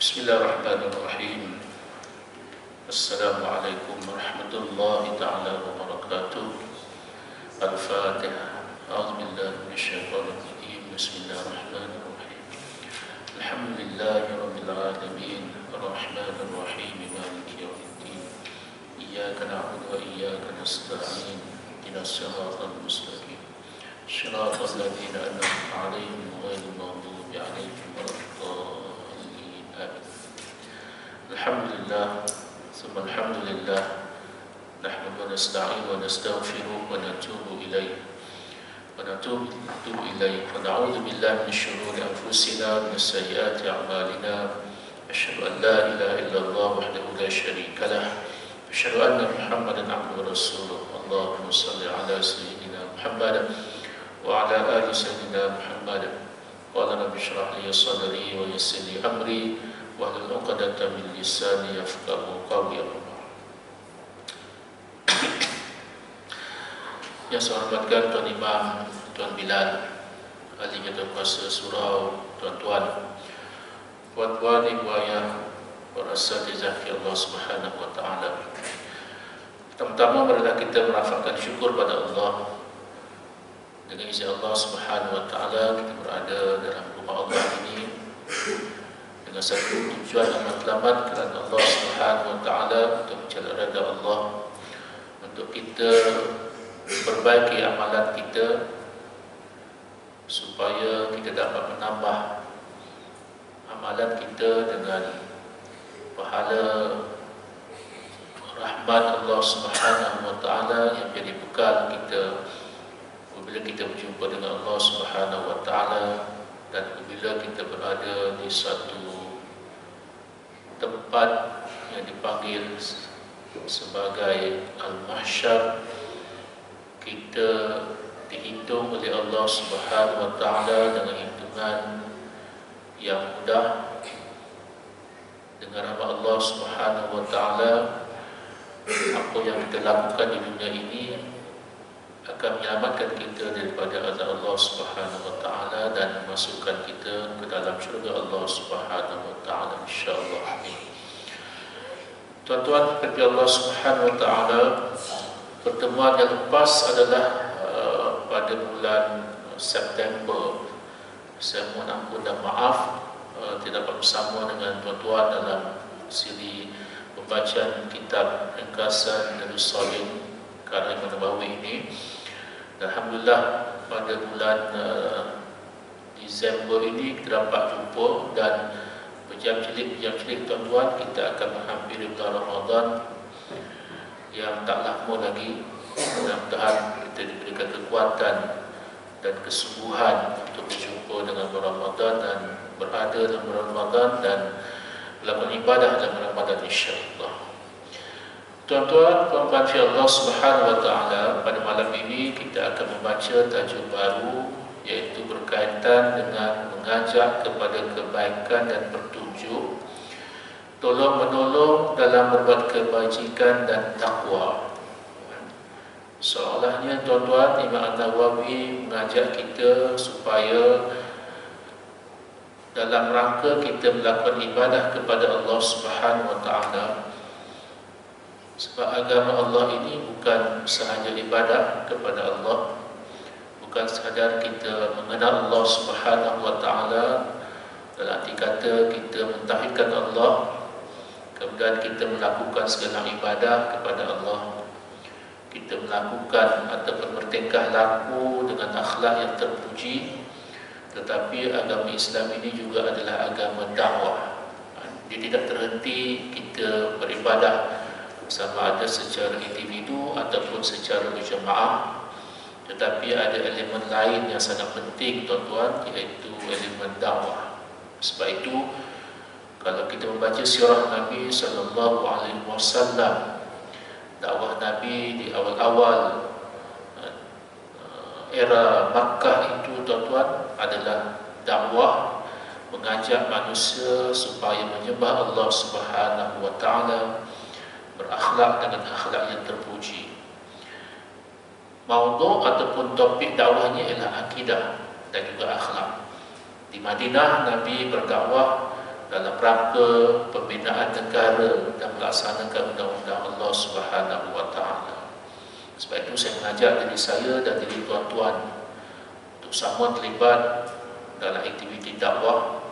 Bismillahirrahmanirrahim. Assalamualaikum warahmatullahi ta'ala wabarakatuh. Al-Fatihah. A'udzubillahi minasyaitonir rajim. Bismillahirrahmanirrahim. Alhamdulillahi rabbil alamin. Arrahmanir rahim. Maliki yaumiddin. Iyyaka na'budu wa iyyaka nasta'in. Ihdinas siratal mustaqim. Shiratal ladzina an'amta 'alaihim ghairil maghdubi 'alaihim waladdallin. Alhamdulillah, summa alhamdulillah, nahmadu wa nasta'in wa nastaghfiruh wa natubu ilaih wa na'udzu billahi min syururi anfusina wa min sayyiati a'malina. Asyhadu an la ilaha illallah wahdahu la syarika lah, asyhadu anna Muhammadan 'abduhu wa rasuluh. Allahumma shalli ala sayyidina Muhammad wa ala ali sayyidina Muhammad. Qala rabbi shrah li sadri wa yassir li amri wahlul 'uqdatam min lisani yafqahu qawli. Yang saya hormatkan Tuan Imam, Tuan Bilal, ahli jaga kuasa surau, tuan-tuan, puan-puan, ibu ayah, para asatizah Allah Subhanahu wa taala. Pertama-tama marilah kita merafakkan syukur pada Allah. Dengan izin Allah Subhanahu wa taala kita berada dalam rumah Allah ini dengan satu tujuan amat selamat kerana Allah Subhanahu wa taala, untuk mencari redha Allah, untuk kita perbaiki amalan kita supaya kita dapat menambah amalan kita dengan pahala rahmat Allah Subhanahu wa taala yang menjadi bekal kita apabila kita berjumpa dengan Allah Subhanahu wa taala, dan apabila kita berada di satu tempat yang dipanggil sebagai Al-Mahsyar, kita dihitung oleh Allah Subhanahu wa taala dengan hitungan yang mudah. Dengan rahmat Allah Subhanahu wa taala, apa yang kita lakukan di dunia ini akan menyelamatkan kita daripada azab Allah Subhanahu wa taala dan memasukkan kita ke dalam syurga Allah Subhanahu wa taala, insyaallah. Amin. Tuan-tuan, kata Allah Subhanahu wa taala, pertemuan yang lepas adalah pada bulan September. Saya mohon ampun dan maaf tidak dapat bersama dengan tuan-tuan dalam siri pembacaan kitab ringkasan Darus Salim karya Imam Nawawi ini. Alhamdulillah pada bulan Disember ini kita dapat jumpa, dan berjam cilik tuan-tuan kita akan menghampiri bulan Ramadan yang tak lama lagi. Mudah-mudahan kita diberikan kekuatan dan kesungguhan untuk berjumpa dengan bulan Ramadan dan berada dalam bulan Ramadan dan melakukan ibadah dalam Ramadan, insya-Allah. Tuan-tuan, puan-puan Allah Subhanahu wa taala, pada malam ini kita akan membaca tajuk baru, iaitu berkaitan dengan mengajak kepada kebaikan dan petunjuk, tolong-menolong dalam berbuat kebajikan dan takwa. Seolahnya tuan-tuan, Imam Nawawi mengajak kita supaya dalam rangka kita melakukan ibadah kepada Allah Subhanahu wa taala. Sebab agama Allah ini bukan sahaja ibadah kepada Allah, bukan sekadar kita mengenal Allah Subhanahu wa taala dalam arti kata kita mentauhidkan Allah, kemudian kita melakukan segala ibadah kepada Allah, kita melakukan ataupun bertingkah laku dengan akhlak yang terpuji. Tetapi agama Islam ini juga adalah agama dakwah. Dia tidak terhenti kita beribadah sama ada secara individu ataupun secara berjemaah, tetapi ada elemen lain yang sangat penting tuan-tuan, iaitu elemen dakwah. Sebab itu kalau kita membaca sirah Nabi sallallahu alaihi wasallam, dakwah Nabi di awal-awal era Makkah itu tuan-tuan adalah dakwah, mengajak manusia supaya menyembah Allah Subhanahu wa taala, berakhlak dengan akhlak yang terpuji. Maudhu' ataupun topik dakwahnya ialah akidah dan juga akhlak. Di Madinah Nabi berdakwah dalam rangka pembinaan negara dan melaksanakan undang-undang Allah Subhanahu wa taala. Sebab itu saya mengajak diri saya dan diri tuan-tuan untuk sama terlibat dalam aktiviti dakwah.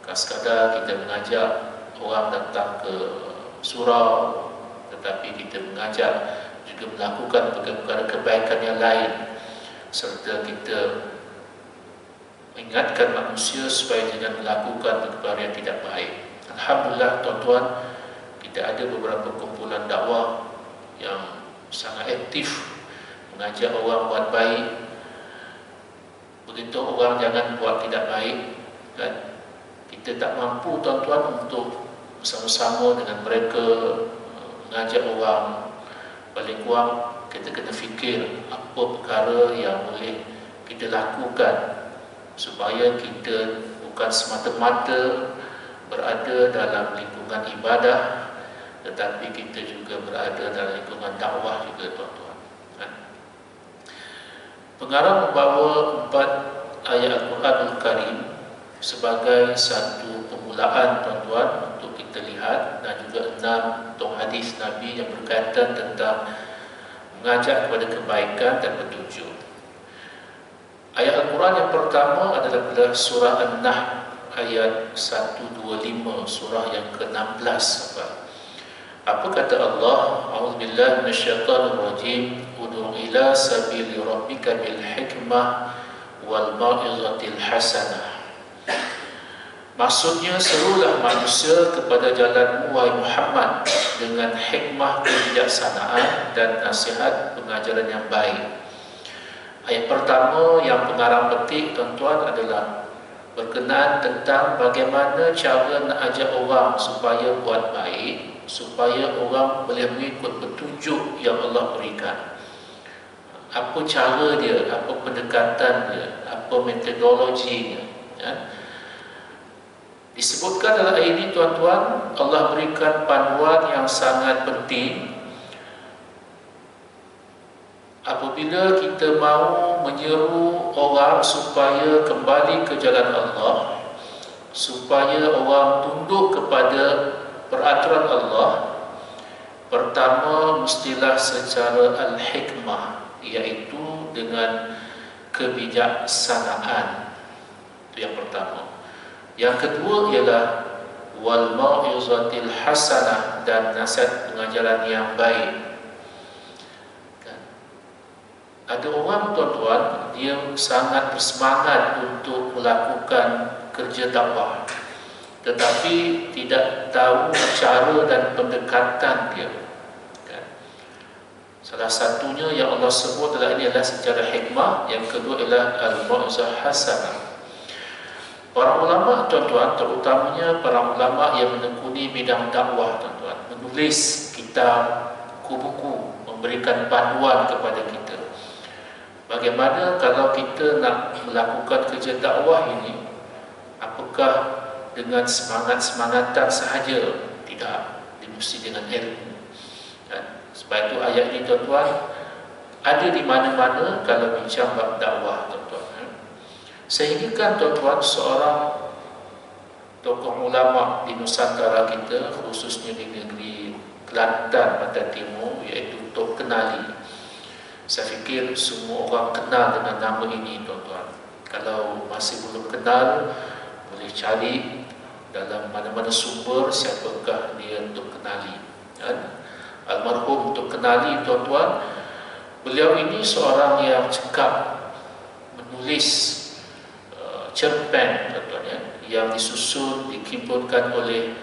Bukan sekadar kita mengajak orang datang ke surau, tetapi kita mengajak juga melakukan perkara-perkara kebaikan yang lain, serta kita mengingatkan manusia supaya jangan melakukan perkara yang tidak baik. Alhamdulillah tuan-tuan, kita ada beberapa kumpulan dakwah yang sangat aktif mengajak orang buat baik, beritahu orang jangan buat tidak baik, dan kita tak mampu tuan-tuan untuk bersama-sama dengan mereka mengajak orang. Paling kurang kita kena fikir apa perkara yang boleh kita lakukan supaya kita bukan semata-mata berada dalam lingkungan ibadah, tetapi kita juga berada dalam lingkungan dakwah juga tuan-tuan. Pengarang membawa 4 ayat Al-Quranul Karim sebagai satu permulaan tuan-tuan untuk kita lihat, dan juga 6 hadis Nabi yang berkaitan tentang mengajak kepada kebaikan dan petunjuk. Ayat Al-Quran yang pertama adalah surah An-Nahl ayat 125, surah yang ke-16. Apa kata Allah? A'udzubillahi minasyaitonir rajim. Ud'u ila sabili rabbika bil hikmah wal mau'izatil hasanah. Maksudnya, serulah manusia kepada jalanmu wahai Muhammad dengan hikmah kebijaksanaan dan nasihat pengajaran yang baik. Ayat pertama yang pengarang petik tuan-tuan adalah berkenaan tentang bagaimana cara nak ajak orang supaya buat baik, supaya orang boleh mengikut petunjuk yang Allah berikan. Apa cara dia, apa pendekatan dia, apa metodologinya, ya? Disebutkan dalam ayat ini tuan-tuan, Allah berikan panduan yang sangat penting. Apabila kita mahu menyeru orang supaya kembali ke jalan Allah, supaya orang tunduk kepada peraturan Allah, pertama mestilah secara al-hikmah, iaitu dengan kebijaksanaan. Itu yang pertama. Yang kedua ialah wal mau'izatil hasanah, dan nasihat pengajaran yang baik. Ada orang tuan-tuan, dia sangat bersemangat untuk melakukan kerja dakwah, tetapi tidak tahu cara dan pendekatan dia. Salah satunya yang Allah sebut adalah ini adalah secara hikmah. Yang kedua ialah al-mau'izah hasanah. Para ulama tuan-tuan, terutamanya para ulama yang menekuni bidang dakwah tuan-tuan, menulis kitab, buku-buku, memberikan panduan kepada kita. Bagaimana kalau kita nak melakukan kerja dakwah ini, apakah dengan semangat-semangatan sahaja? Tidak, mesti dengan ilmu. Sebab itu ayat ini tuan-tuan ada di mana-mana kalau bincang bab dakwah tuan-tuan. Sehingga kan tuan-tuan, seorang tokoh ulama di Nusantara kita, khususnya di negeri Kelantan, Pantai Timur, iaitu Tok Kenali. Saya fikir semua orang kenal dengan nama ini tuan-tuan. Kalau masih belum kenal, boleh cari dalam mana-mana sumber siapakah dia Tok Kenali. Almarhum Tok Kenali tuan-tuan, beliau ini seorang yang cekap menulis cerpen tuan-tuan, yang disusun, dikimpunkan oleh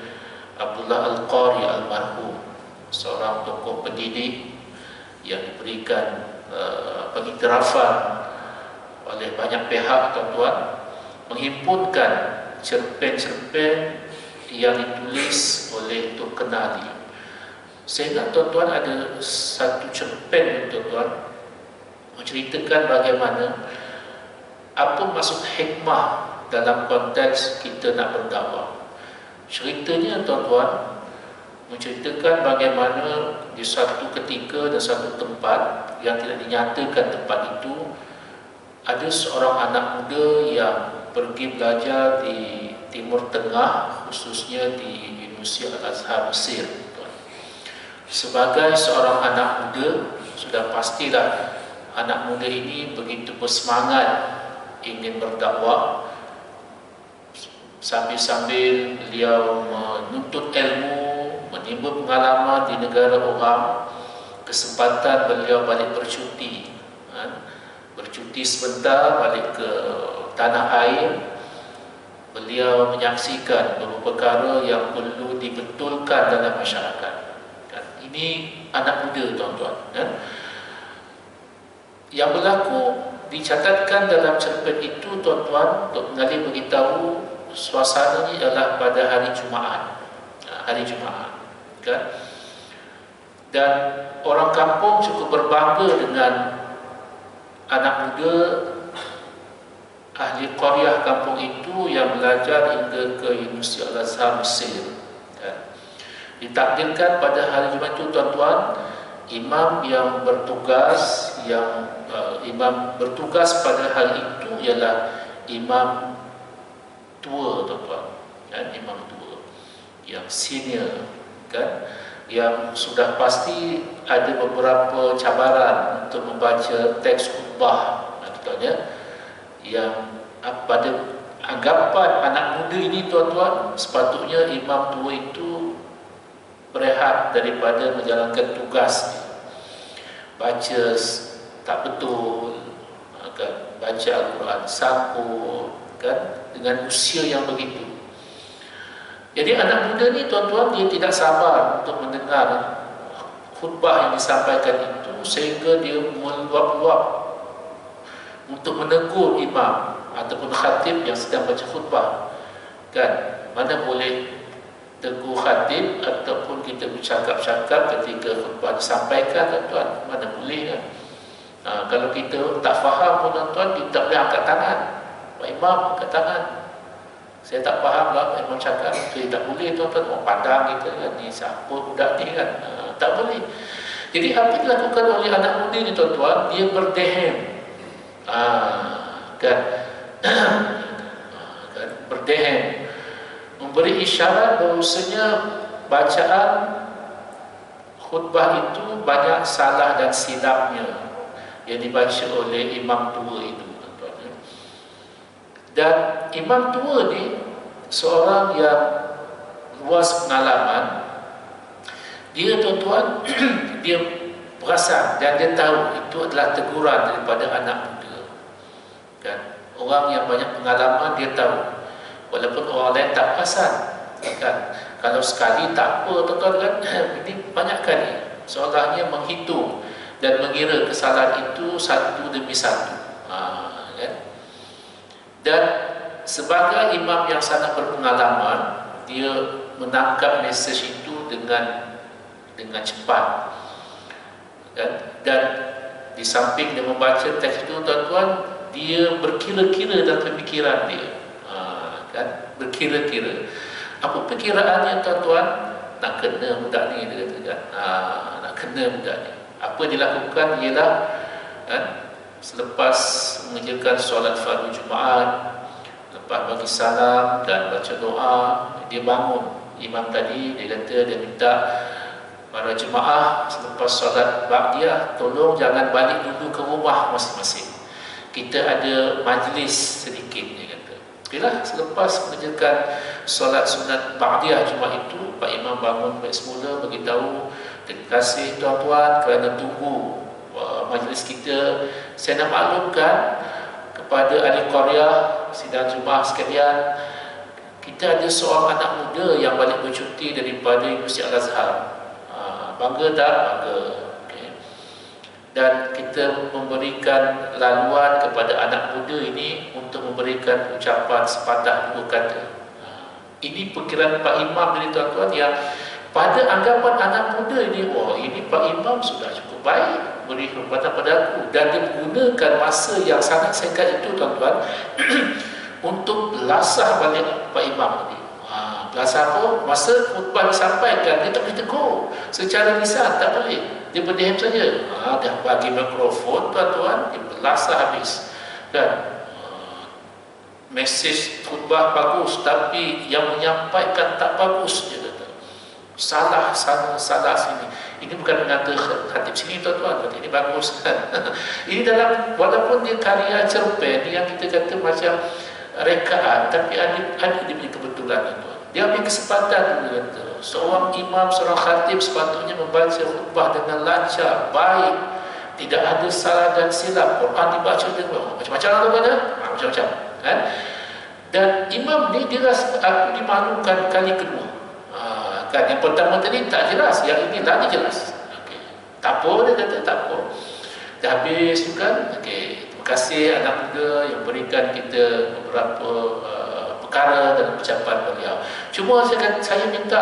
Abdullah Al-Qari almarhum, seorang tokoh pendidik yang diberikan pengiktirafan oleh banyak pihak tuan-tuan, menghimpunkan cerpen-cerpen yang ditulis oleh Tok Kenali. Sehingga tuan-tuan ada satu cerpen tuan-tuan menceritakan bagaimana apa maksud hikmah dalam konteks kita nak berdakwah. Ceritanya tuan-tuan menceritakan bagaimana di satu ketika dan satu tempat yang tidak dinyatakan tempat itu, ada seorang anak muda yang pergi belajar di Timur Tengah, khususnya di Universiti Al-Azhar Mesir. Sebagai seorang anak muda, sudah pastilah anak muda ini begitu bersemangat ingin berdakwah, sambil-sambil beliau menuntut ilmu, menimba pengalaman di negara orang. Kesempatan beliau balik bercuti, bercuti sebentar balik ke tanah air. Beliau menyaksikan beberapa perkara yang perlu dibetulkan dalam masyarakat. Ini anak muda, tuan-tuan. Yang berlaku dicatatkan dalam cerpen itu, tuan-tuan, untuk mengalir beritahu suasana ini adalah pada hari Jumaat. Hari Jumaat, kan? Dan orang kampung cukup berbangga dengan anak muda ahli qaryah kampung itu yang belajar hingga ke Universiti Al-Azhar Mesir. Ditakdirkan pada hari Jumaat itu, tuan-tuan, imam yang bertugas pada hari itu ialah imam tua, tuan-tuan, imam tua yang senior, kan, yang sudah pasti ada beberapa cabaran untuk membaca teks khutbah, contohnya yang pada anggapan anak muda ini, tuan-tuan, sepatutnya imam tua itu berehat daripada menjalankan tugas, baca tak betul, kan, baca Al-Quran sangkut, kan, dengan usia yang begitu. Jadi anak muda ni, tuan-tuan, dia tidak sabar untuk mendengar khutbah yang disampaikan itu, sehingga dia meluap-luap untuk menegur imam ataupun khatib yang sedang baca khutbah, kan. Mana boleh tegur khatib ataupun kita bercakap-cakap ketika khutbah disampaikan, tuan-tuan, mana boleh, kan. Kalau kita tak faham pun, tuan-tuan, kita tak boleh angkat tangan. Pak Imam angkat tangan, saya tak faham lah Pak Imam cakap, saya tak boleh, tuan-tuan. Orang pandang kita, kan, ni siapa budak ni, kan. Tak boleh. Jadi apa dilakukan oleh anak muda ni, tuan-tuan? Dia berdehem, kan, kan, berdehem, memberi isyarat bahawasanya bacaan khutbah itu banyak salah dan silapnya yang dibaca oleh imam tua itu, tuan-tuan. Dan imam tua ni seorang yang luas pengalaman. Dia, tuan-tuan, dia perasan dan dia tahu itu adalah teguran daripada anak muda, kan. Orang yang banyak pengalaman, dia tahu, walaupun orang lain tak perasan, kan. Kalau sekali tak apa, tuan-tuan, kan. Ini banyak kali seolahnya menghitung dan mengira kesalahan itu satu demi satu, kan. Dan sebagai imam yang sangat berpengalaman, dia menangkap mesej itu dengan cepat, kan. Dan di samping dia membaca teks itu, tuan-tuan, dia berkira-kira dalam pemikiran dia, kan, berkira-kira. Apa perkiraannya, tuan-tuan? Nak kena budak ni, dia kata, kan. Nak kena budak ni. Apa dilakukan ialah, kan, selepas mengerjakan solat fardu Jumaat, lepas bagi salam dan baca doa, dia bangun. Imam tadi, dia kata, dia minta para jemaah selepas solat ba'diyah, tolong jangan balik dulu ke rumah masing-masing. Kita ada majlis sedikit, dia kata. Okeylah, selepas mengerjakan solat sunat ba'diyah Jumaat itu, Pak Imam bangun balik semula, beritahu, terima kasih tuan-tuan kerana tunggu majlis kita. Saya nak maklumkan kepada ahli qaryah, sidang jemaah sekalian, kita ada seorang anak muda yang balik bercuti daripada Universiti Al-Azhar. Bangga tak? Bangga. Okay. Dan kita memberikan laluan kepada anak muda ini untuk memberikan ucapan sepatah dua kata. Ini perkiraan Pak Imam dari, tuan-tuan, yang pada anggapan anak muda ini, oh, ini Pak Imam sudah cukup baik, beri hormatan pada aku. Dan dia menggunakan masa yang sangat singkat itu, tuan-tuan, untuk belasah balik Pak Imam ini. Belasah apa? Masa khutbah disampaikan, dia tak boleh tegur secara lisan, tak boleh. Dia berdiam saja. Dah bagi mikrofon, tuan-tuan, dia belasah habis, kan. mesej khutbah bagus tapi yang menyampaikan tak bagus, dia kata. Salah sana, salah sini. Ini bukan mengata khatib sini tuan-tuan, kata ini bagus kan. Ini dalam, walaupun dia karya cerpen yang kita kata macam rekaan, tapi ada dia punya kebetulan tuan. Dia ambil kesempatan, dia kata seorang imam, seorang khatib sepatutnya membaca khutbah dengan lancar, baik, tidak ada salah dan silap. Quran dibaca dengan macam-macam lah tuan, macam-macam kan. Dan imam ni dia rasa aku dimalukan kali kedua. Kan yang pertama tadi tak jelas, yang ini lagi jelas. Okay. Tak apa, dia kata tak apa. Dah habis tu kan. Okay. Terima kasih anak muda yang berikan kita beberapa perkara dalam ucapan beliau. Cuma saya minta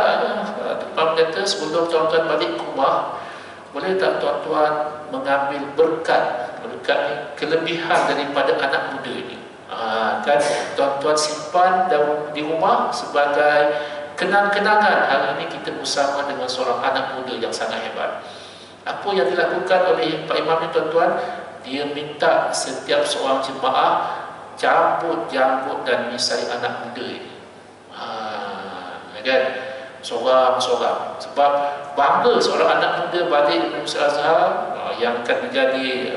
Imam kata sebelum tuan-tuan balik ke rumah, boleh tak tuan-tuan mengambil berkat ni kelebihan daripada anak muda ini. Kan tuan-tuan simpan di rumah sebagai kenang-kenangan hari ini kita bersama dengan seorang anak muda yang sangat hebat. Apa yang dilakukan oleh Pak Imam ni tuan-tuan, dia minta setiap seorang jemaah cabut janggut dan misai anak muda ini. Kan? Seorang-seorang. Sebab bangga seorang anak muda balik dari Masjid Al-Azhar yang akan menjadi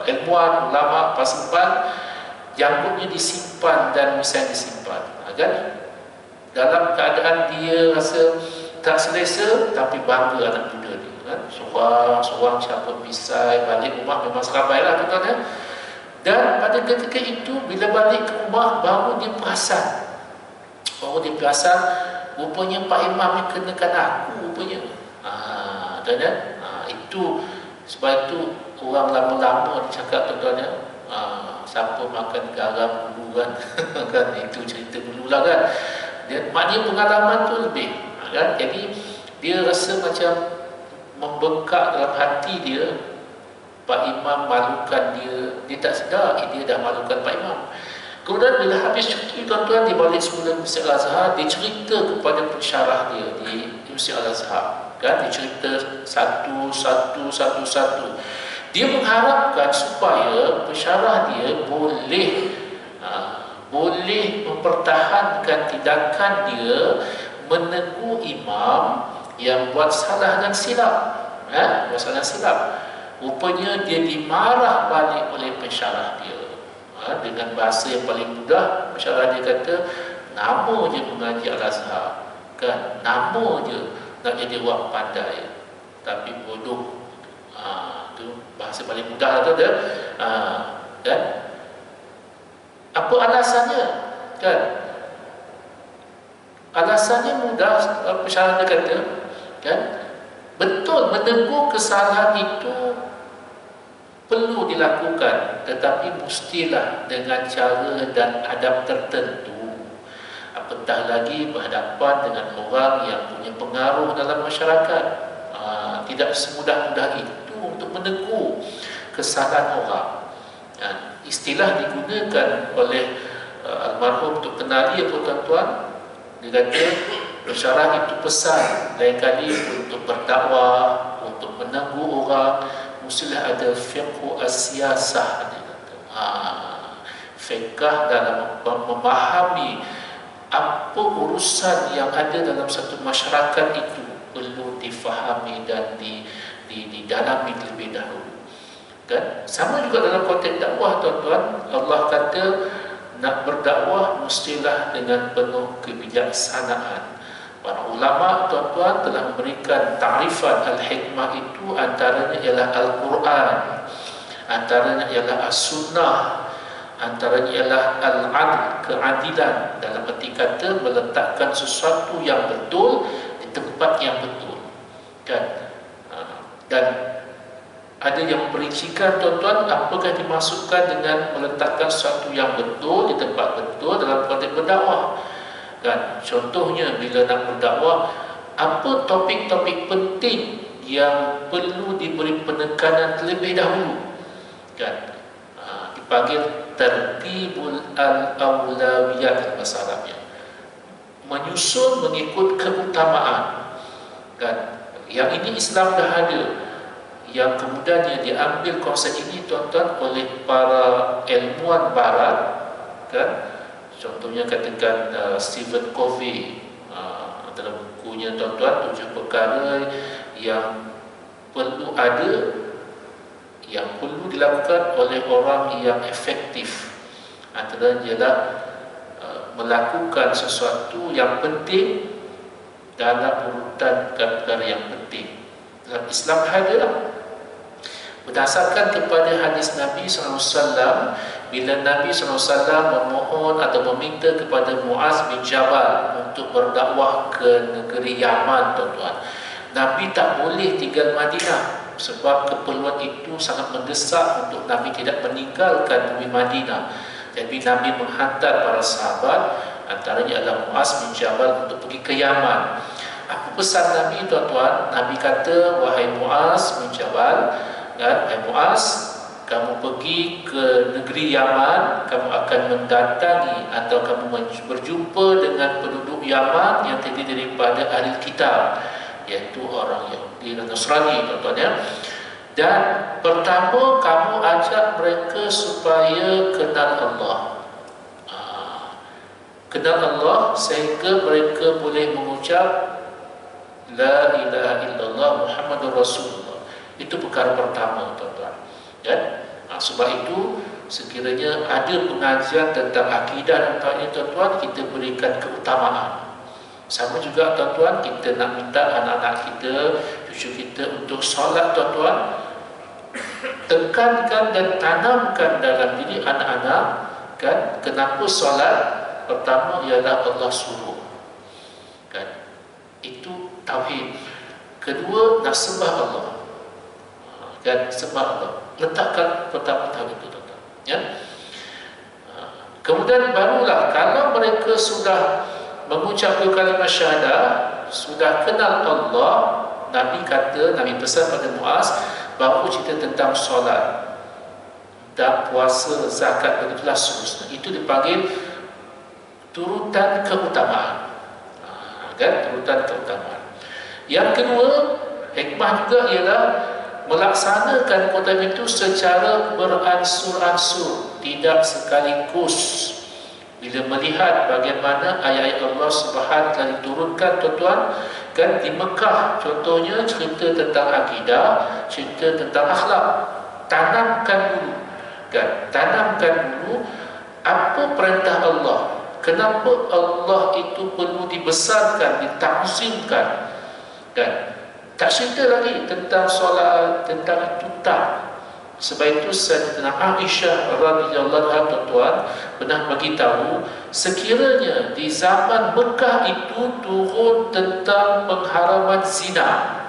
ilmuwan, ulama, paseban, janggutnya disimpan dan misai disimpan. Kan? Dalam keadaan dia rasa tak selesa, tapi bangga anak muda ni kan? Seorang cabut misai, balik rumah memang seramai lah tuan-tuan ya. Dan pada ketika itu bila balik ke rumah baru dia perasan, rupanya Pak Imam ni kenakan aku rupanya. Dan itu sebab itu orang lama-lama cakap tuan-tuan ya, siapa makan garam dulu kan. Kan itu cerita dulu lah kan. Dia maknanya pengalaman tu lebih kan. Jadi dia rasa macam membengkak dalam hati dia. Pak Imam malukan dia, dia tak sedar dia dah malukan Pak Imam. Kemudian bila habis cuti tuan-tuan, dia balik semula Masjid Al-Azhar, dia cerita kepada pensyarah dia di Masjid Al-Azhar kan, dia cerita satu. Dia mengharapkan supaya pensyarah dia boleh mempertahankan tindakan dia menegur imam yang buat salah dan silap. Buat salah dan silap. Rupanya dia dimarah balik oleh pensyarah dia. Dengan bahasa yang paling mudah, pensyarah dia kata, nama je mengaji Al-Azhar kan, nama je nak jadi orang pandai tapi bodoh. Itu bahasa paling mudah tu dia. Dan apa alasannya kan? Alasannya mudah, pensyarah dia kata kan, betul menegur kesalahan itu perlu dilakukan, tetapi mestilah dengan cara dan adab tertentu. Apatah lagi berhadapan dengan orang yang punya pengaruh dalam masyarakat. Tidak semudah-mudah itu untuk menegur kesalahan orang. Istilah digunakan oleh almarhum Dr. Nali apa tuan-tuan, dia kata pensyarah itu pesan lain kali untuk berdakwah, untuk menegur orang, mestilah ada fiqh as-siyasah. Fiqh dalam memahami apa urusan yang ada dalam satu masyarakat itu perlu difahami dan didalami terlebih dahulu. Kan? Sama juga dalam konteks dakwah tuan-tuan, Allah kata nak berdakwah mestilah dengan penuh kebijaksanaan. Para ulama tuan-tuan telah memberikan ta'rifan al-hikmah itu, antaranya ialah Al-Quran, antaranya ialah As-Sunnah, antaranya ialah Al-Adl, keadilan, dalam arti kata meletakkan sesuatu yang betul di tempat yang betul kan. Dan ada yang memperincikan tuan-tuan apakah dimasukkan dengan meletakkan sesuatu yang betul di tempat betul dalam konteks berdakwah kan. Contohnya bila nak berdakwah, apa topik-topik penting yang perlu diberi penekanan terlebih dahulu kan. Dipanggil tertibul al-awlawiyat dalam bahasa Arabnya, menyusun mengikut keutamaan kan. Yang ini Islam dah ada, yang kemudiannya diambil konsep ini tuan-tuan oleh para ilmuwan barat kan, Contohnya katakan Stephen Covey, dalam bukunya tuan-tuan, 7 perkara yang perlu ada, yang perlu dilakukan oleh orang yang efektif. Antara ialah melakukan sesuatu yang penting dalam urutan perkara yang penting. Dalam Islam adalah berdasarkan kepada hadis Nabi SAW, bila Nabi SAW memohon atau meminta kepada Muaz bin Jabal untuk berdakwah ke negeri Yaman, tuan-tuan, Nabi tak boleh tinggal Madinah sebab keperluan itu sangat mendesak untuk Nabi tidak meninggalkan bumi Madinah. Jadi Nabi menghantar para sahabat, antaranya adalah Muaz bin Jabal, untuk pergi ke Yaman. Apa pesan Nabi, tuan-tuan? Nabi kata, wahai Muaz bin Jabal, wahai Muaz, kamu pergi ke negeri Yaman, kamu akan mendatangi atau kamu berjumpa dengan penduduk Yaman yang terdiri daripada ahli kitab, iaitu orang Yahudi dan Nasrani, tuan-tuan ya. Dan pertama, kamu ajak mereka supaya kenal Allah. Kenal Allah sehingga mereka boleh mengucap La ilaha illallah Muhammadur Rasulullah. Itu perkara pertama, tuan-tuan. Sebab itu, sekiranya ada pengajian tentang akidah dan tuan-tuan, kita berikan keutamaan. Sama juga, tuan-tuan, kita nak minta anak-anak kita, cucu kita untuk solat, tuan-tuan, tekankan dan tanamkan dalam diri anak-anak, kan, kenapa solat? Pertama ialah Allah suruh, kan, itu tauhid. Kedua, nak sembah Allah, kan, sembah Allah. Letakkan pertama tauhid itu, tuan-tuan ya. Kemudian barulah kalau mereka sudah mengucap kalimat syahadah, sudah kenal Allah, Nabi kata, Nabi pesan pada Muaz, baru cerita tentang solat dan puasa, zakat, begitulah seterusnya. Itu dipanggil turutan keutamaan, kan, turutan keutamaan. Yang kedua, hikmah juga ialah melaksanakan keutamaan itu secara beransur-ansur, tidak sekaligus. Bila melihat bagaimana ayat-ayat Allah Subhanahu telah diturunkan, tuan-tuan, kan, di Mekah, contohnya cerita tentang akidah, cerita tentang akhlak, tanamkan dulu, kan, tanamkan dulu apa perintah Allah, kenapa Allah itu perlu dibesarkan, ditakzimkan, kan. Tak cerita lagi tentang solat, tentang itu, tak. Sebab itu Sayyidatina Aisyah radhiyallahu anha, tuan-tuan, pernah bagi tahu, sekiranya di zaman Mekah itu turun tentang pengharaman zina,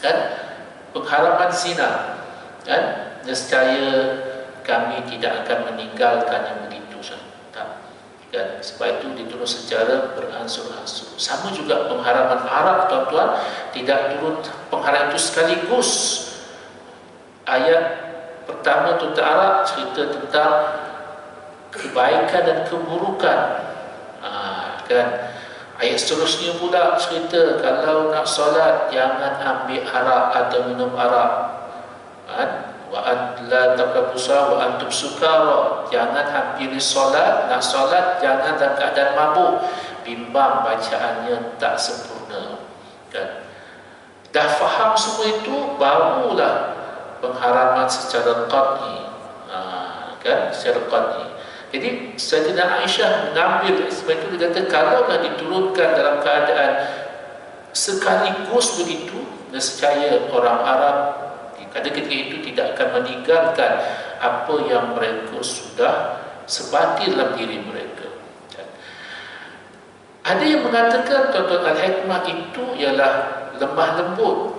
kan, pengharaman zina, kan, nescaya kami tidak akan meninggalkan yang begitu, tak, kan. Sebab itu diturun secara beransur-ansur. Sama juga pengharaman Arab, tuan-tuan, tidak turun pengharaman itu sekaligus. Ayat pertama tentang Arab cerita tentang kebaikan dan keburukan, kan. Ayat seterusnya pula cerita kalau nak solat jangan ambil arak atau minum arak, kan. Wa la taqrabusa wa antum sukara, jangan hampiri solat, nak solat jangan dalam keadaan mabuk, bimbang bacaannya tak sempurna, kan. Dah faham semua itu, barulah pengharaman secara qat'i, kan, secara qat'i. Jadi Sayyidatina Aisyah mengambil sebab itu, dia kata kalaulah diturunkan dalam keadaan sekaligus begitu, nescaya orang Arab pada ketika itu tidak akan meninggalkan apa yang mereka sudah sebati dalam diri mereka. Ada yang mengatakan, tuan-tuan, al-hikmah itu ialah lemah lembut.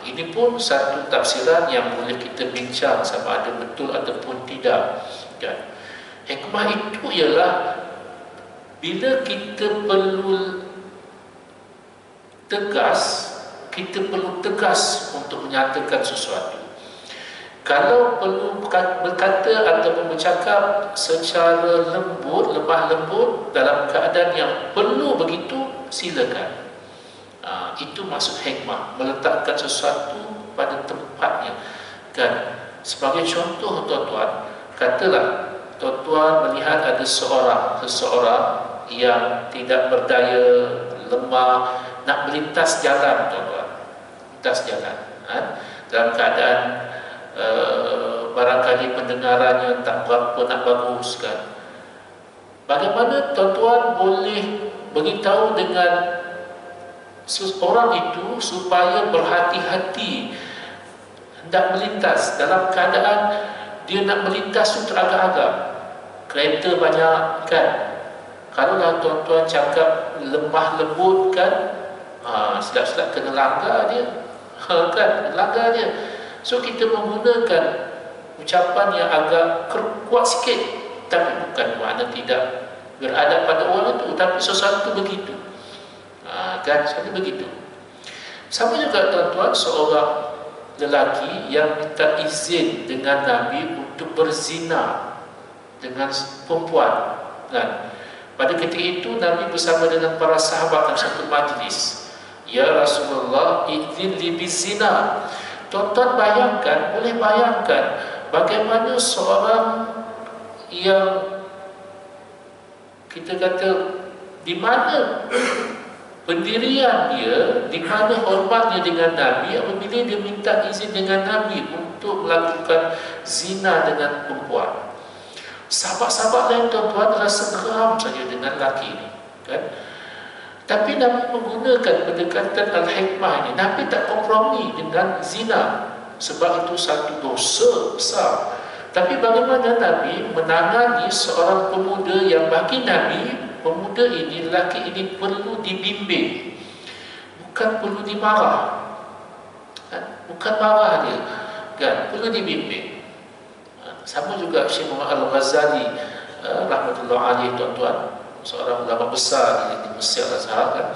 Ini pun satu tafsiran yang boleh kita bincang sama ada betul ataupun tidak, kan. Hikmah itu ialah bila kita perlu tegas, kita perlu tegas untuk menyatakan sesuatu. Kalau perlu berkata ataupun bercakap secara lembut, lemah lembut, dalam keadaan yang perlu begitu, silakan. Itu maksud hikmah, meletakkan sesuatu pada tempatnya, kan. Sebagai contoh, tuan-tuan, katalah tuan-tuan melihat ada seseorang yang tidak berdaya, lemah, nak melintas jalan, tuan-tuan, melintas jalan, dalam keadaan barangkali pendengarannya tak berapa nak bagus kan. Bagaimana tuan-tuan boleh beritahu dengan orang itu supaya berhati-hati hendak melintas dalam keadaan dia nak melintas tu teragak-agak, kereta banyak kan. Kalaulah tuan-tuan cakap lemah lembut kan, silap-silap kena langgar dia, kan, langgar dia. So kita menggunakan ucapan yang agak kuat sikit, tapi bukan makna tidak beradab pada orang itu, tapi sesuatu begitu, kan, sesuatu begitu. Sama juga tuan-tuan, seorang lelaki yang minta izin dengan Nabi untuk berzina dengan perempuan, kan. Pada ketika itu Nabi bersama dengan para sahabat dalam satu majlis. Ya Rasulullah, izin li bizina. Tuan-tuan bayangkan, boleh bayangkan bagaimana seorang yang kita kata di mana pendirian dia, di mana hormatnya dengan Nabi apabila dia minta izin dengan Nabi untuk melakukan zina dengan perempuan. Sahabat-sahabat lain tuan-tuan rasa geram saja dengan lelaki ini, kan? Tapi Nabi menggunakan pendekatan al-hikmah ini. Nabi tak kompromi dengan zina, sebab itu satu dosa besar. Tapi bagaimana Nabi menangani seorang pemuda yang bagi Nabi, pemuda ini, lelaki ini perlu dibimbing, bukan perlu dimarah, kan? Bukan marah dia, kan? Perlu dibimbing. Sama juga Syekh Muhammad Al-Ghazali rahmatullah alaih, tuan-tuan, seorang ulama besar di Mesir Azhar, kan?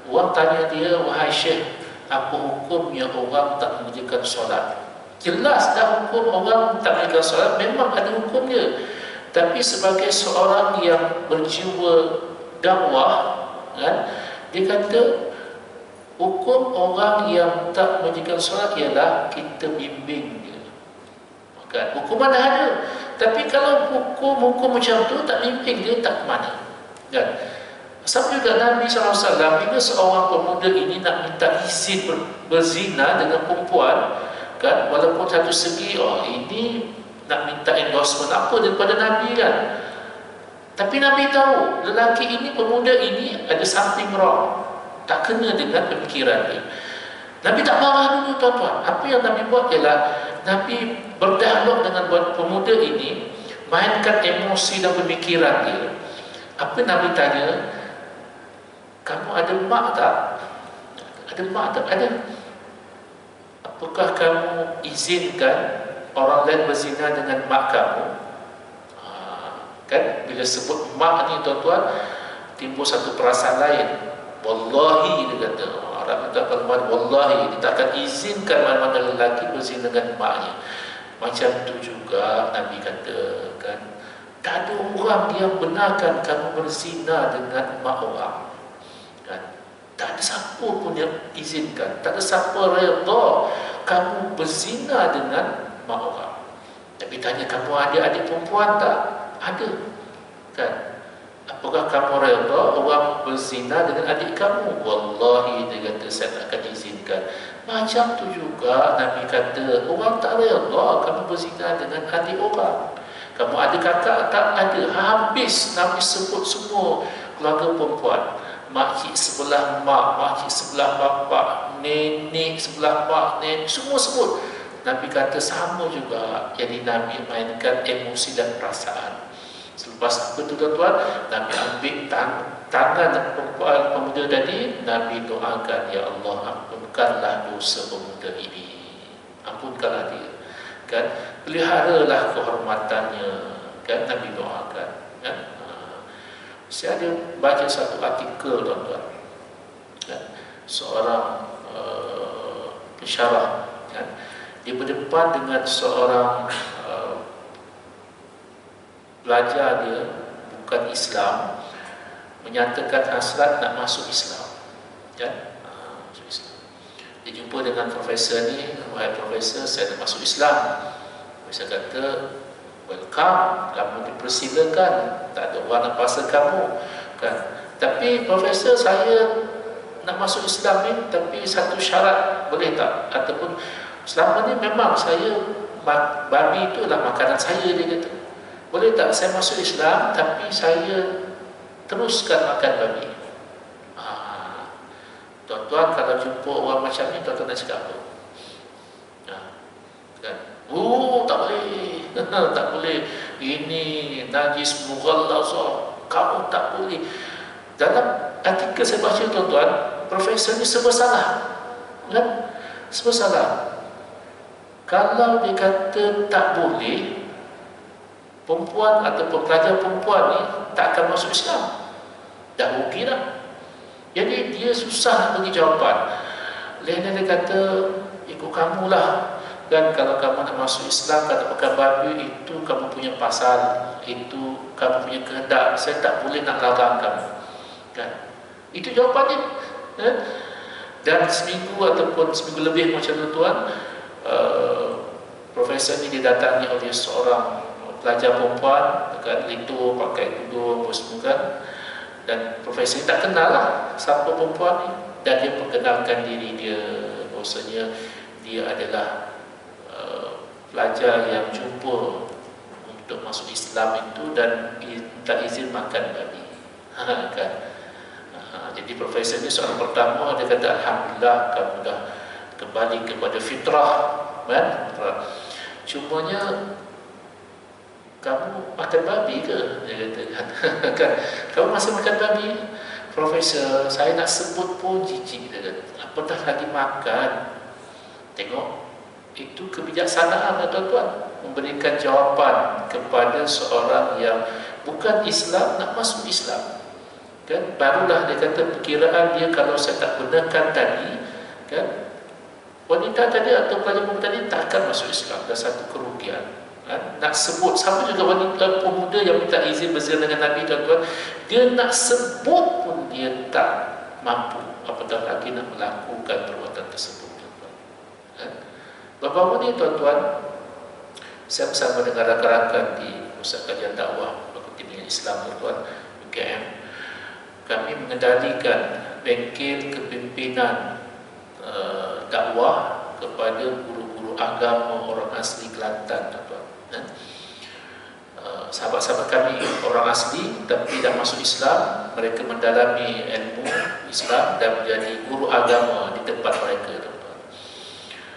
Orang tanya dia, wahai Syekh, apa hukumnya orang tak mengerjakan solat? Jelas dah hukum orang tak mengerjakan solat, memang ada hukumnya. Tapi sebagai seorang yang berjiwa dakwah, kan, dia kata hukum orang yang tak mengerjakan solat ialah kita bimbing dia, kan? Hukuman dah ada. Tapi kalau hukum macam tu tak bimbing dia, tak ke mana, kan? Sama juga Nabi SAW, bila seorang pemuda ini nak minta izin berzina dengan perempuan, kan, walaupun satu segi ini nak minta endorsement apa daripada Nabi, kan, tapi Nabi tahu lelaki ini, pemuda ini ada something wrong, tak kena dengan pemikiran dia. Nabi tak marah dulu, tuan-tuan. Apa yang Nabi buat ialah Nabi berdialog dengan pemuda ini, mainkan emosi dan pemikiran dia. Apa Nabi tanya? Kamu ada mak tak? Ada mak tak? Ada. Apakah kamu izinkan orang lain berzina dengan mak kamu? Kan, bila sebut mak ni, tuan-tuan, timbul satu perasaan lain. Wallahi, dia kata, Arab kata kalimat wallahi, dia tak akan izinkan mana-mana lelaki berzina dengan maknya. Macam tu juga Nabi kata, kan, tak ada orang yang benarkan kamu berzina dengan mak orang, kan? Tak ada siapa pun yang izinkan, tak ada siapa redha kamu berzina dengan mak orang. Tapi tanya, kamu ada adik perempuan tak? Ada, kan? Apakah kamu redha orang berzina dengan adik kamu? Wallahi, dia kata, saya tak akan izinkan. Macam tu juga Nabi kata, orang tak redha kamu berzina dengan adik orang. Kamu ada kakak tak? Ada. Habis Nabi sebut semua keluarga perempuan. Makcik sebelah mak, makcik sebelah bapa, nenek sebelah mak, nenek, semua sebut. Nabi kata sama juga. Jadi Nabi mainkan emosi dan perasaan. Selepas apa tu, tuan-tuan, Nabi ambil tangan perempuan pemuda tadi, Nabi doakan, ya Allah, ampunkanlah dosa pemuda ini, ampunkanlah dia, kan? Peliharalah kehormatannya, kan? Nabi doakan, kan? Saya ada baca satu artikel, tuan-tuan, kan? Seorang pensyarah, kan? Dia berdepan dengan seorang pelajar dia bukan Islam, menyatakan hasrat nak masuk Islam, kan? Masuk Islam. Dia jumpa dengan profesor ni, wahai profesor, saya nak masuk Islam. Profesor kata, welcome, kamu dipersilakan, tak ada orang nak paksa kamu kan. Tapi profesor, saya nak masuk Islam ni, tapi satu syarat, boleh tak? Ataupun selama ni memang saya, babi itu adalah makanan saya, dia kata. Boleh tak saya masuk Islam tapi saya teruskan makan babi? Tuan-tuan kalau jumpa orang macam ni, tuan-tuan nak cakap apa? Kan? Tak boleh. Tak boleh. Ini najis mughallazah. Kamu tak boleh. Dalam artikel saya baca, tuan-tuan, profesor ni serba salah. Kan? Serba salah. Kalau dia kata tak boleh, perempuan atau pelajar perempuan ni tak akan masuk Islam. Dah rugi dah. Jadi dia susah nak bagi jawapan. Lain dia kata, ikut kamulah. Dan kalau kamu nak masuk Islam, kata pakai babi, itu kamu punya pasal, itu kamu punya kehendak. Saya tak boleh nak larang kamu. Kan? Itu jawapannya. Dan seminggu ataupun seminggu lebih macam tu, tuan, profesor ni didatangi oleh seorang pelajar perempuan, kan, lintur, pakai tudung, semua kan. Dan profesor ni tak kenal lah siapa perempuan ni, dan dia perkenalkan diri dia, bahawasanya dia adalah pelajar yang cuba untuk masuk Islam itu dan minta izin makan babi. Kan? Jadi profesor ni soalan pertama, dia kata, alhamdulillah kamu dah kembali kepada fitrah, kan? Cumanya kamu makan babi ke? Dia kata, kan? Kamu masih makan babi? Profesor, saya nak sebut pun jijik. Dia kata, apatah lagi makan. Tengok, itu kebijaksanaan, tuan-tuan, memberikan jawapan kepada seorang yang bukan Islam nak masuk Islam. Kan? Barulah dia kata perkiraan dia, kalau saya tak benarkan tadi, kan, wanita tadi atau pelajar perempuan tadi tak akan masuk Islam. Dah satu kerugian. Nak sebut, sama juga wanita pemuda yang minta izin berzina dengan Nabi, tuan-tuan, dia nak sebut pun dia tak mampu, apatah lagi nak melakukan perbuatan tersebut, tuan-tuan. Bapak-bapak ni, tuan-tuan, saya bersama dengan rakan-rakan di Pusat Kajian Dakwah Fakulti Pendidikan Islam, tuan-tuan, UKM, kami mengendalikan bengkel kepimpinan dakwah kepada guru-guru agama orang asli Kelantan, tuan-tuan. Sahabat-sahabat kami orang asli tapi dah masuk Islam, mereka mendalami ilmu Islam dan menjadi guru agama di tempat mereka, tuan-tuan.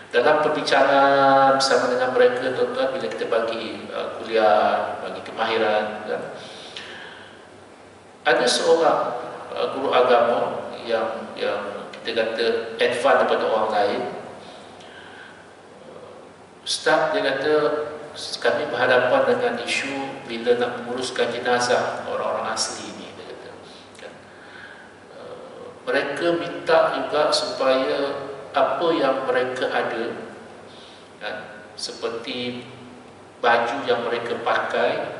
Dalam perbincangan bersama dengan mereka, tuan-tuan, bila kita bagi kuliah, bagi kemahiran, kan, ada seorang guru agama yang kita kata advance daripada orang lain. Ustaz, dia kata, kami berhadapan dengan isu bila nak menguruskan jenazah orang-orang asli ini, dia kata, kan? Mereka minta juga supaya apa yang mereka ada, kan, seperti baju yang mereka pakai,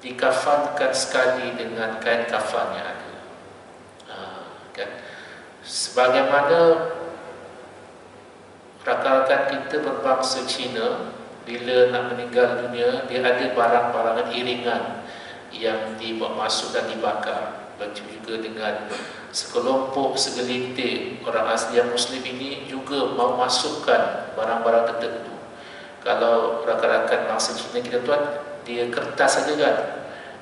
dikafankan sekali dengan kain kafan yang ada. Kan? Sebagaimana rakan-rakan kita berbangsa Cina, bila nak meninggal dunia, dia ada barang-barangan iringan yang dibawa masuk dan dibakar. Begitu juga dengan sekelompok, segelintir orang asli yang Muslim ini juga mau masukkan barang-barang tertentu. Kalau rakan-rakan bangsa Cina kita, tuan, dia kertas saja, kan,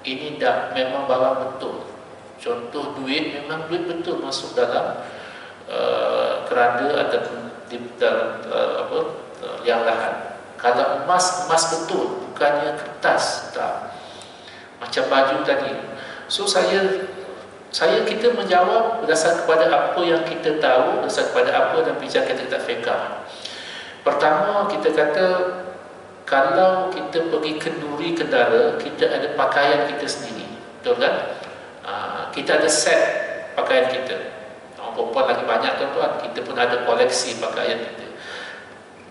ini dah memang barang betul. Contoh duit, memang duit betul masuk dalam keranda ataupun di dalam yang lahan. Kalau emas, emas betul, bukannya kertas, tak. Macam baju tadi. So kita menjawab berdasar kepada apa yang kita tahu, berdasar kepada apa dan bincang kita fiqah. Pertama, kita kata, kalau kita pergi kenduri kendara, kita ada pakaian kita sendiri, betul kan? Kita ada set pakaian kita. Orang perempuan lagi banyak, tuan-tuan, kita pun ada koleksi pakaian kita.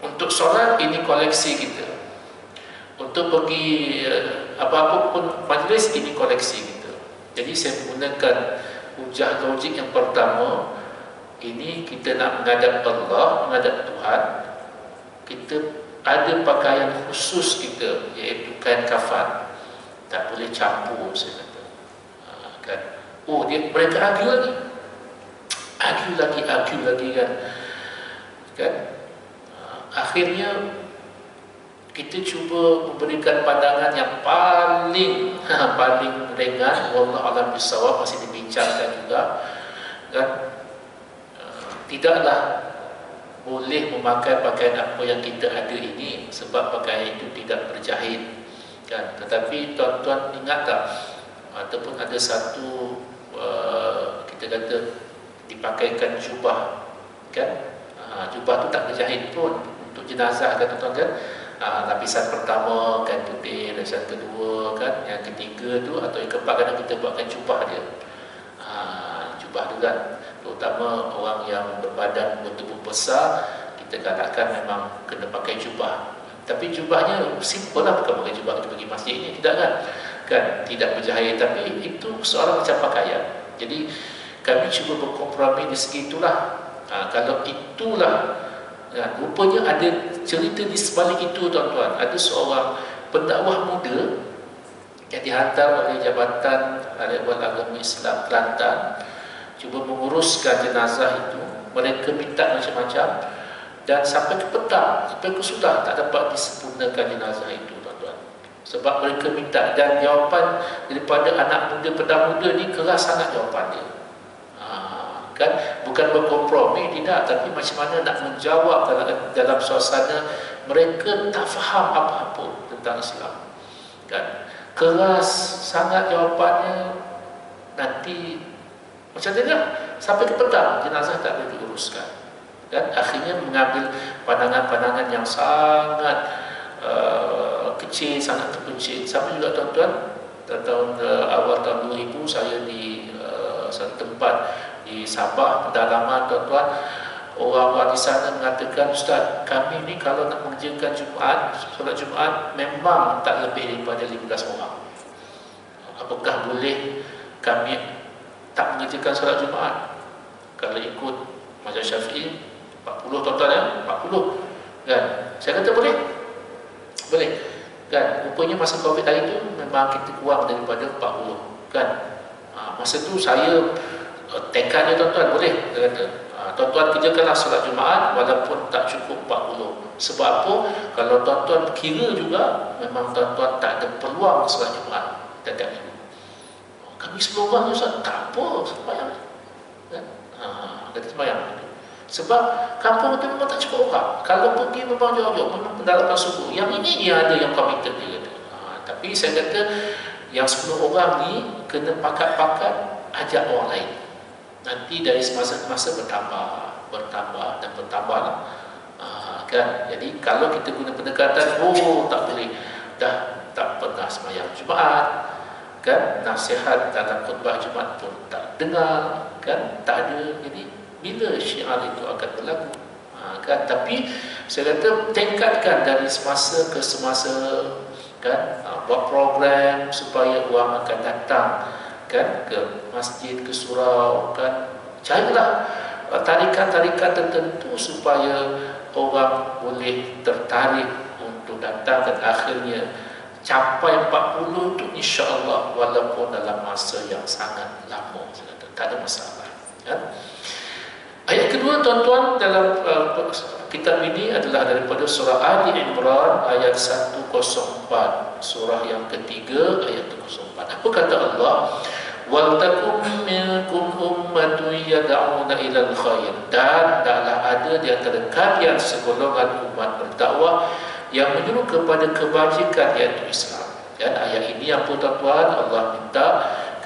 Untuk solat, ini koleksi kita. Untuk pergi apa-apa pun majlis, ini koleksi kita. Jadi saya menggunakan hujah logik yang pertama. Ini kita nak menghadap Allah, menghadap Tuhan. Kita ada pakaian khusus kita, iaitu kain kafan, tak boleh campur, saya kata. Kan? Oh, mereka argue lagi kan. Akhirnya kita cuba memberikan pandangan yang paling ringan, wallahu a'lam bissawab, masih dibincangkan juga kan. Tidaklah boleh memakai pakaian apa yang kita ada ini, sebab pakaian itu tidak berjahit kan. Tetapi tuan-tuan ingat tak, ataupun ada satu kita kata dipakaikan jubah kan. Jubah tu tak berjahit pun untuk jenazah kan tuan-tuan kan. Lapisan pertama kan putih, lapisan kedua kan, yang ketiga tu atau yang keempat kadang kita buatkan jubah dia. Jubah tu kan, terutama orang yang berbadan bertubuh besar, kita katakan memang kena pakai jubah. Tapi jubahnya simple lah, bukan pakai jubah kita pergi masjid ni, tidak kan, tidak berjahit, tapi itu seorang macam pakaian. Jadi kami cuba berkompromi di segi itulah. Kalau itulah, rupanya ada cerita di sebalik itu tuan-tuan. Ada seorang pendakwah muda yang dihantar oleh Jabatan Ahli Agama Islam Kelantan, cuba menguruskan jenazah itu. Mereka minta macam-macam, dan sampai ke petang, sampai ke sudah tak dapat disempurnakan jenazah itu tuan-tuan. Sebab mereka minta, dan jawapan daripada anak muda, pedang muda ni keras sangat jawapan dia. Kan, bukan berkompromi, tidak, tapi macam mana nak menjawab dalam suasana mereka tak faham apa-apa tentang Islam kan. Keras sangat jawapannya. Nanti macam tu lah, sampai ke petang jenazah tak boleh diuruskan kan. Akhirnya mengambil pandangan-pandangan yang sangat kecil, sangat terpencil. Sampai juga tuan-tuan, tahun awal tahun 2000 saya di satu tempat di Sabah pedalaman tuan-tuan, orang-orang di sana mengatakan, Ustaz, kami ni kalau nak mengerjakan solat Jumaat memang tak lebih daripada 15 orang. Apakah boleh kami tak mengerjakan solat Jumaat? Kalau ikut mazhab Syafi'i 40 tuan-tuan ya, 40 kan. Saya kata boleh kan. Rupanya masa Covid hari tu memang kita kurang daripada 40 kan. Masa tu saya tekadnya tuan-tuan boleh, dia kata, tuan-tuan kerjakanlah solat Jumaat walaupun tak cukup 40. Sebab apa? Kalau tuan-tuan kira juga, memang tuan-tuan tak ada peluang solat Jumaat tiap minggu. Kami 10 orang Ustaz, tak apa, sembahyang kan? Kata sembahyang. Sebab kampung tu memang tak cukup orang. Kalau pergi memang jauh-jauh, memang pendalaman subuh. Yang ini dia ada yang komited, dia kata. Tapi saya kata yang 10 orang ni kena pakat-pakat ajak orang lain. Nanti dari semasa ke masa bertambah lah. Kan? Jadi kalau kita guna pendekatan, tak boleh, dah tak pernah sembahyang Jumaat kan, nasihat dalam khutbah Jumaat pun tak dengar kan, tak ada. Jadi bila syiar itu akan berlaku kan. Tapi saya kata tingkatkan dari semasa ke semasa kan, buat program supaya orang akan datang kan ke masjid, ke surau kan. Carilah tarikan-tarikan tertentu supaya orang boleh tertarik untuk datang, dan akhirnya capai 40 tu insya-Allah, walaupun dalam masa yang sangat lama, tak ada masalah kan. Ayat kedua tuan-tuan dalam kitab ini adalah daripada surah Ali Imran ayat 104, surah yang ketiga ayat 104. Apa kata Allah? Waltakum minkum ummatun yad'una ilal khair. Dan adalah ada di antara kalian segolongan umat berdakwah yang menyuruh kepada kebajikan, iaitu Islam. Dan ayat ini apa tuan-tuan? Allah minta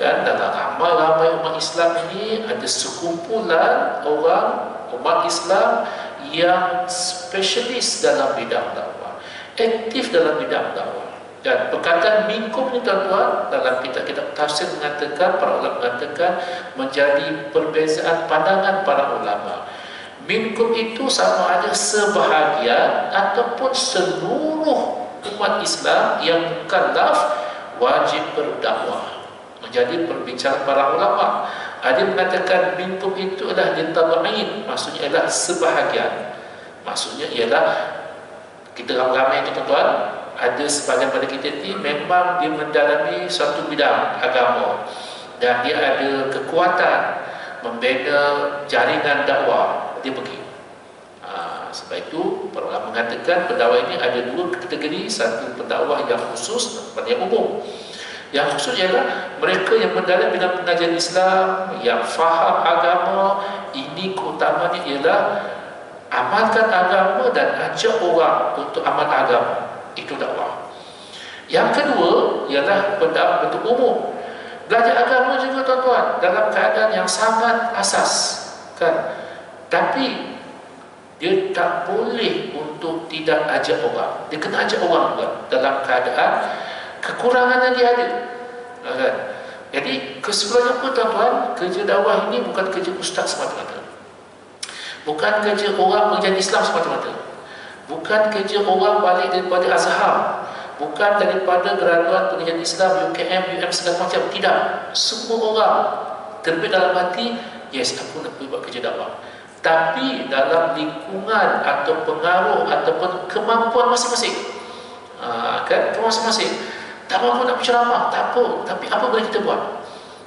kan, dalam ramai-ramai umat Islam ini ada sekumpulan orang umat Islam yang spesialis dalam bidang dakwah, aktif dalam bidang dakwah. Dan perkataan minkum ni tuan-tuan, dalam kitab-kitab tafsir mengatakan, para ulama mengatakan menjadi perbezaan pandangan para ulama. Minkum itu sama ada sebahagian ataupun seluruh umat Islam yang mukallaf wajib berdakwah. Menjadi perbicaraan para ulama. Ada yang mengatakan minkum itu adalah litabain, maksudnya adalah sebahagian. Maksudnya ialah Kita ramai-ramai itu tuan-tuan, ada sebahagian pada kita ni memang dia mendalami satu bidang agama dan dia ada kekuatan membina jaringan dakwah, dia pergi. Sebab itu para ulama mengatakan pendakwah ini ada dua kategori, satu pendakwah yang khusus dan yang umum. Yang khusus ialah mereka yang mendalam bidang pengajian Islam, yang faham agama. Ini keutamanya ialah amalkan agama dan ajak orang untuk amal agama. Itu dakwah. Yang kedua ialah pendakwah bentuk umum. Belajar agama juga tuan-tuan dalam keadaan yang sangat asas, kan? Tapi dia tak boleh untuk tidak ajak orang. Dia kena ajak orang juga dalam keadaan kekurangan yang dia ada, kan? Jadi kesimpulannya apa tuan-tuan? Kerja dakwah ini bukan kerja ustaz semata-mata, bukan kerja orang mengajar Islam semata-mata, bukan kerja orang balik daripada Azhar, bukan daripada graduan pengajian Islam UKM, UM segala macam. Tidak. Semua orang terbit dalam hati, yes, aku nak pergi buat kerja dakwah, tapi dalam lingkungan atau pengaruh ataupun kemampuan masing-masing. Kan, masing-masing. Tak mampu nak berceramah, tak apa, tapi apa boleh kita buat?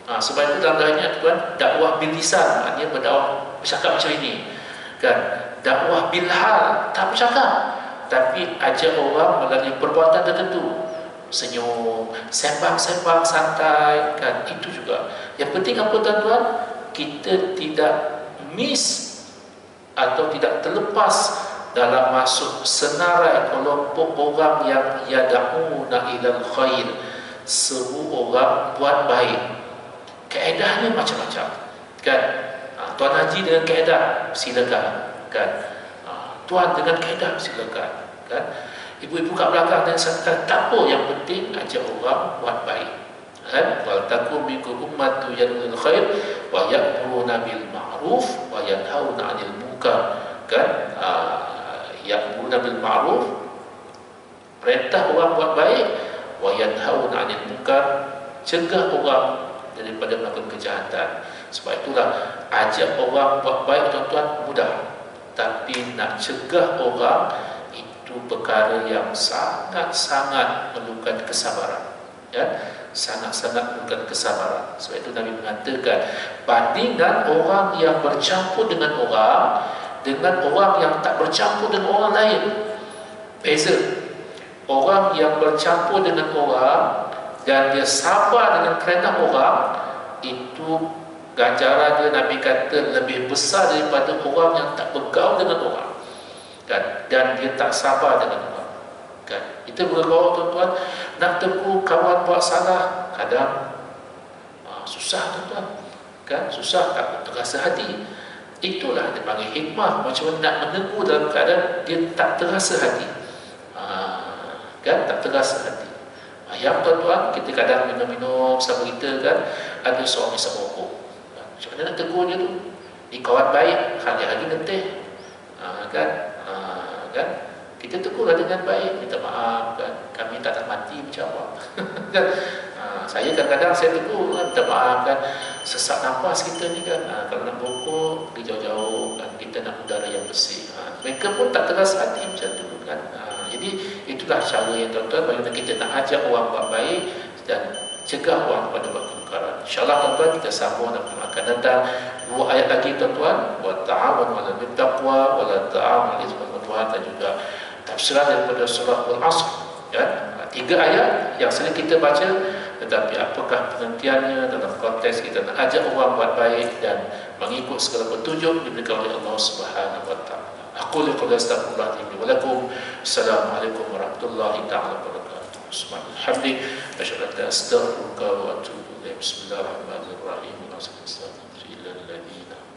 Sebab itu dalam ayatnya tuan, dakwah bil lisan, maknanya berdakwah bercakap macam ini, kan? Dakwah bil hal, tak bercakap, tapi ajak orang melalui perbuatan tertentu, senyum, sembang-sembang santai, kan? Itu juga. Yang penting apa tuan-tuan? Kita tidak miss atau tidak terlepas dalam masuk senarai kelompok orang yang yad'una ilal khair. Semua orang buat baik. Kaedahnya macam-macam, kan? Tuan Haji dengan kaedah, silakan, kan? Tuan dengan kaedah, silakan, kan? Ibu-ibu kat belakang dan silakan, tak apa, yang penting ajak orang buat baik, kan? Wal takum minkum ummatun yad'una ilal khair wa ya'muruna bil ma'ruf wa yanhauna 'anil munkar, kan? Ya'muruna bil ma'ruf, perintah orang buat baik, wa yanhauna 'anil munkar, cegah orang daripada melakukan kejahatan. Sebab itulah ajak orang buat baik tuan-tuan mudah, tapi nak cegah orang itu perkara yang sangat-sangat memerlukan kesabaran, ya, sangat-sangat memerlukan kesabaran. Sebab itu Nabi mengatakan, bandingkan orang yang bercampur dengan orang yang tak bercampur dengan orang lain, beza. Orang yang bercampur dengan orang dan dia sabar dengan kerenah orang, itu ganjaran dia Nabi kata lebih besar daripada orang yang tak bergaul dengan orang, kan? Dan dia tak sabar dengan orang, kan? Kita bergaul tuan-tuan, nak tegur kawan buat salah, kadang susah tuan-tuan, kan? Susah, tak terasa hati. Itulah dia panggil hikmah, macam mana nak menegur dalam keadaan dia tak terasa hati, kan? Tak terasa hati. Yang tuan-tuan, kita kadang minum-minum sama kita, kan? Ada seorang isap rokok, macam mana nak tegur dia tu? Ni kawan baik, hari-hari getih, kan? Kan? Kita tegurlah dengan baik, minta maaf, kan? Kami tak mati macam apa. Kan? Saya kadang-kadang saya tegur, kan? Minta maaf, kan? Sesak nafas kita ni, kan? Kalau nak rokok, pergi jauh-jauh, kan? Kita nak udara yang bersih. Mereka pun tak terasa hati macam tu, kan? Jadi itulah cara yang tuan-tuan, bagaimana kita nak ajak orang buat baik dan cegah orang pada buat kemungkaran. InsyaAllah tuan-tuan, kita sambung dan akan datang 2 ayat lagi tuan-tuan, wa ta'awanu 'alal birri taqwa wa la ta'awanu 'alal itsmi wal 'udwan, dan juga tafsiran daripada surah Al-Asr, ya. 3 ayat yang sering kita baca, tetapi apakah pengertiannya dalam konteks kita nak ajak orang buat baik dan mengikut segala petunjuk diberikan oleh Allah Subhanahu wa taala. Aku liqul astaghfirullah li wa lakum. Assalamualaikum warahmatullahi taala wabarakatuh. Subhanallah, asyhadu an la ilaha illa anta, astaghfiruka wa atubu ilaik. Bismillahirrahmanirrahim. Wa sallallahu alaihi wa sallam.